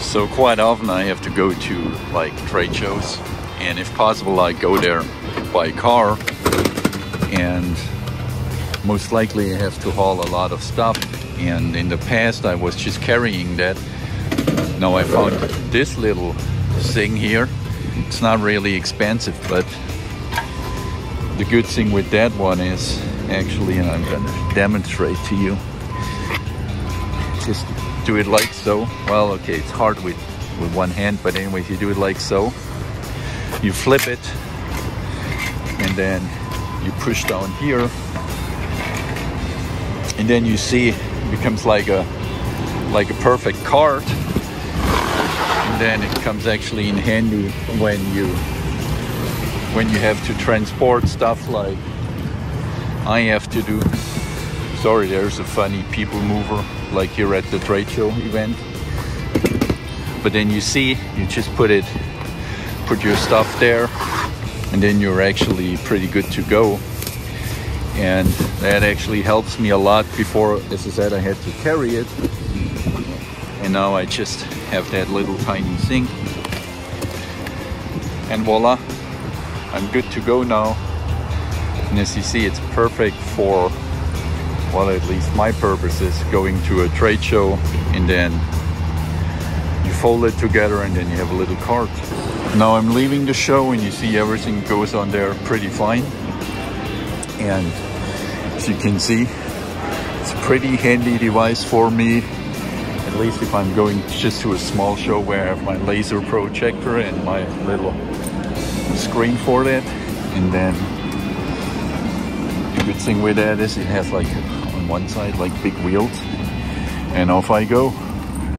So quite often I have to go to like trade shows, and if possible I go there by car, and most likely I have to haul a lot of stuff, and in the past I was just carrying that. Now I found this little thing here. It's not really expensive, but the good thing with that one is actually, and I'm gonna demonstrate to you, just do it like so. Well, okay, it's hard with one hand, but anyways, you do it like so. You flip it, and then you push down here, and then you see it becomes like a perfect cart. And then it comes actually in handy when you have to transport stuff like I have to do. Sorry, there's a funny people mover like here at the trade show event. But then you see, you just put your stuff there, and then you're actually pretty good to go. And that actually helps me a lot. Before, as I said, I had to carry it, and now I just have that little tiny thing, and voila, I'm good to go now. And as you see, it's perfect for, well, at least my purposes, going to a trade show, and then you fold it together and then you have a little cart. Now I'm leaving the show, and you see everything goes on there pretty fine. And as you can see, it's a pretty handy device for me, at least if I'm going just to a small show where I have my laser projector and my little screen for that. And then the good thing with that is it has like on one side like big wheels, and off I go.